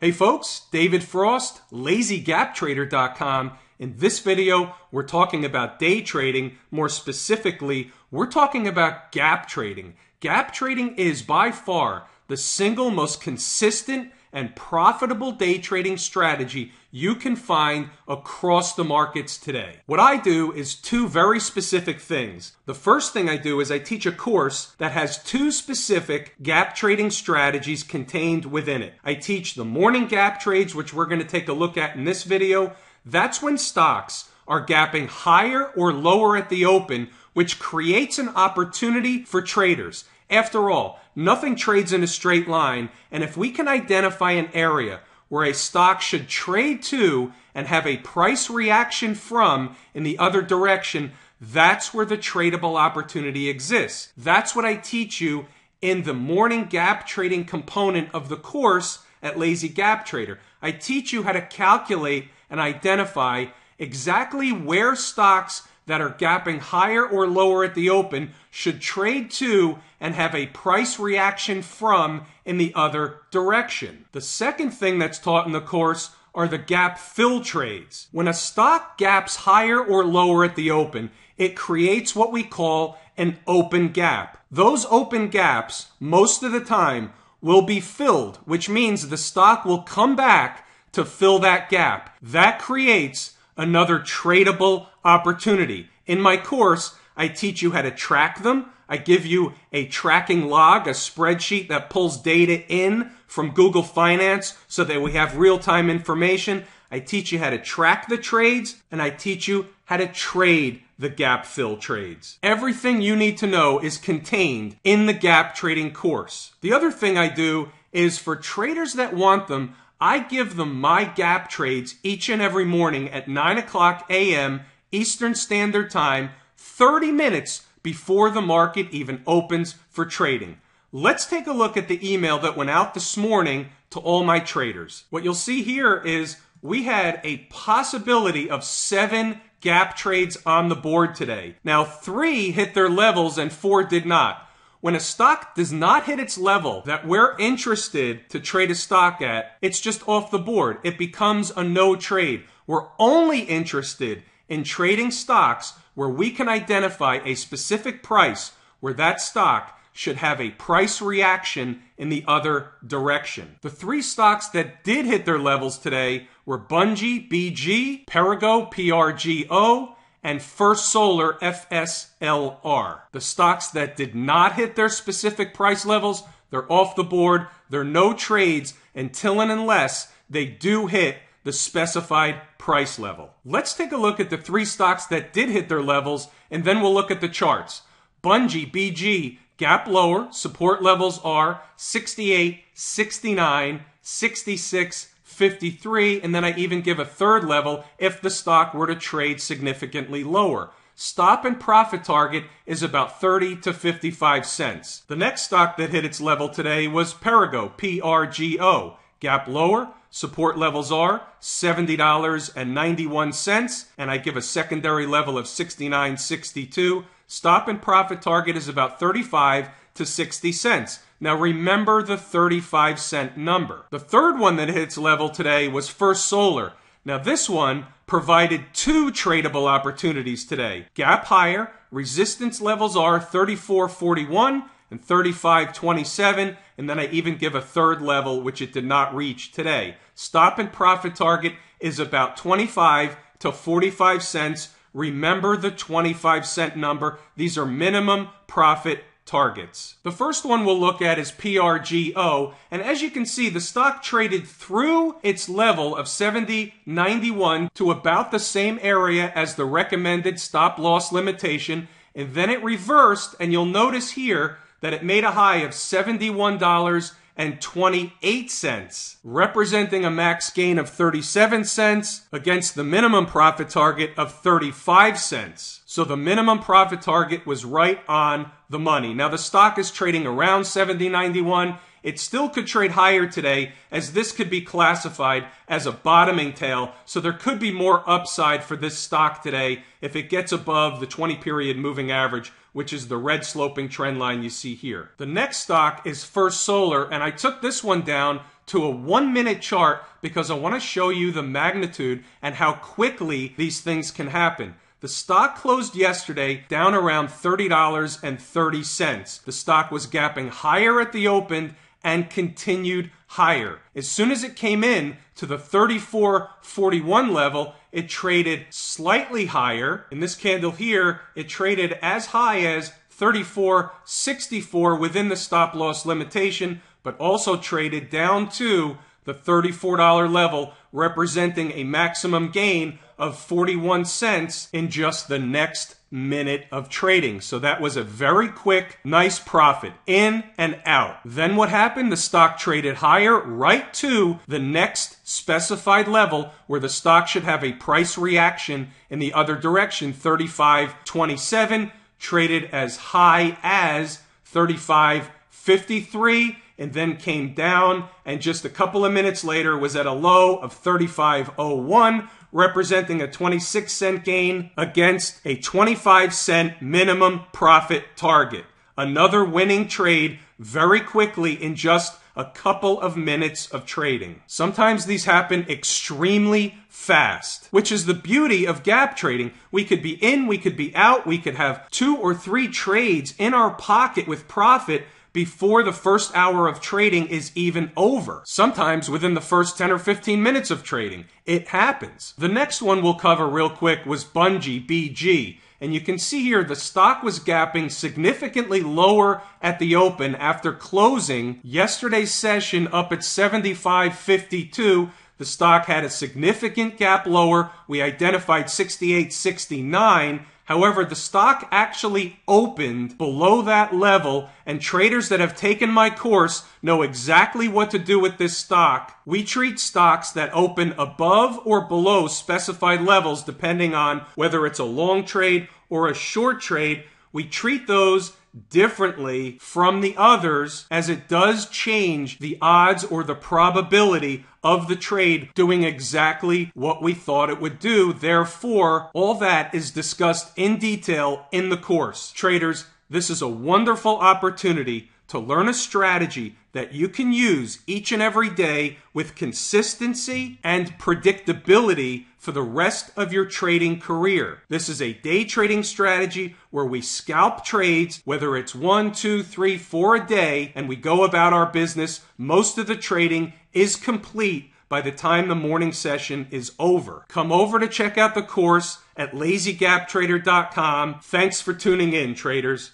Hey folks, David Frost, LazyGapTrader.com. In this video, we're talking about day trading. More specifically, we're talking about gap trading. Gap trading is by far the single most consistent and profitable day trading strategy you can find across the markets today. What I do is two very specific things. The first thing I do is I teach a course that has two specific gap trading strategies contained within it. I teach the morning gap trades, which we're going to take a look at in this video. That's when stocks are gapping higher or lower at the open, which creates an opportunity for traders. After all, nothing trades in a straight line, and if we can identify an area where a stock should trade to and have a price reaction from in the other direction, that's where the tradable opportunity exists. That's what I teach you in the morning gap trading component of the course at Lazy Gap Trader. I teach you how to calculate and identify exactly where stocks that are gapping higher or lower at the open should trade to and have a price reaction from in the other direction. The second thing that's taught in the course are the gap fill trades. When a stock gaps higher or lower at the open, it creates what we call an open gap. Those open gaps, most of the time, will be filled, which means the stock will come back to fill that gap. That creates another tradable opportunity. In my course, I teach you how to track them. I give you a tracking log, a spreadsheet that pulls data in from Google Finance so that we have real-time information. I teach you how to track the trades, and I teach you how to trade the gap fill trades. Everything you need to know is contained in the gap trading course. The other thing I do is for traders that want them, I give them my gap trades each and every morning at 9 o'clock a.m. Eastern Standard Time, 30 minutes before the market even opens for trading. Let's take a look at the email that went out this morning to all my traders. What you'll see here is we had a possibility of 7 gap trades on the board today. Now, 3 hit their levels and 4 did not. When a stock does not hit its level that we're interested to trade a stock at, it's just off the board. It becomes a no trade. We're only interested in trading stocks where we can identify a specific price where that stock should have a price reaction in the other direction. The 3 stocks that did hit their levels today were Bungie, BG, Perrigo, PRGO, and First Solar, FSLR. The stocks that did not hit their specific price levels, they're off the board. They're no trades until and unless they do hit the specified price level. Let's take a look at the 3 stocks that did hit their levels, and then we'll look at the charts. Bungie, BG, gap lower. Support levels are 68, 69, 66, 53, and then I even give a third level if the stock were to trade significantly lower. Stop and profit target is about 30 to 55 cents. The next stock that hit its level today was Perrigo, PRGO. Gap lower, support levels are $70.91, and I give a secondary level of $69.62. Stop and profit target is about 35 to 60 cents. Now remember the 35-cent number. The third one that hit its level today was First Solar. Now this one provided 2 tradable opportunities today. Gap higher, resistance levels are 34.41 and 35.27, and then I even give a third level which it did not reach today. Stop and profit target is about 25 to 45 cents. Remember the 25-cent number. These are minimum profit targets. The first one we'll look at is PRGO, and as you can see, the stock traded through its level of 70.91 to about the same area as the recommended stop loss limitation, and then it reversed, and you'll notice here that it made a high of $71.28, representing a max gain of 37 cents against the minimum profit target of 35 cents. So the minimum profit target was right on the money. Now the stock is trading around 70.91. It still could trade higher today, as this could be classified as a bottoming tail, so there could be more upside for this stock today if it gets above the 20-period moving average, which is the red sloping trend line you see here. The next stock is First Solar, and I took this one down to a 1-minute chart because I want to show you the magnitude and how quickly these things can happen. The stock closed yesterday down around $30.30. The stock was gapping higher at the open and continued higher. As soon as it came in to the 34.41 level, it traded slightly higher. In this candle here, it traded as high as 34.64 within the stop loss limitation, but also traded down to the $34 level, representing a maximum gain of 41 cents in just the next minute of trading. So that was a very quick, nice profit, in and out. Then what happened? The stock traded higher right to the next specified level where the stock should have a price reaction in the other direction, 35.27, traded as high as 35.53, and then came down, and just a couple of minutes later was at a low of 35.01, representing a 26-cent gain against a 25-cent minimum profit target. Another winning trade very quickly in just a couple of minutes of trading. Sometimes these happen extremely fast, which is the beauty of gap trading. We could be in, we could be out, we could have 2 or 3 trades in our pocket with profit before the first hour of trading is even over. Sometimes within the first 10 or 15 minutes of trading. It happens. The next one we'll cover real quick was Bungie, BG. And you can see here the stock was gapping significantly lower at the open after closing yesterday's session up at 75.52. The stock had a significant gap lower. We identified 68.69. However, the stock actually opened below that level, and traders that have taken my course know exactly what to do with this stock. We treat stocks that open above or below specified levels, depending on whether it's a long trade or a short trade. We treat those differently from the others, as it does change the odds or the probability of the trade doing exactly what we thought it would do. Therefore, all that is discussed in detail in the course. Traders, this is a wonderful opportunity to learn a strategy that you can use each and every day with consistency and predictability for the rest of your trading career. This is a day trading strategy where we scalp trades, whether it's 1, 2, 3, 4 a day, and we go about our business. Most of the trading is complete by the time the morning session is over. Come over to check out the course at lazygaptrader.com. Thanks for tuning in, traders.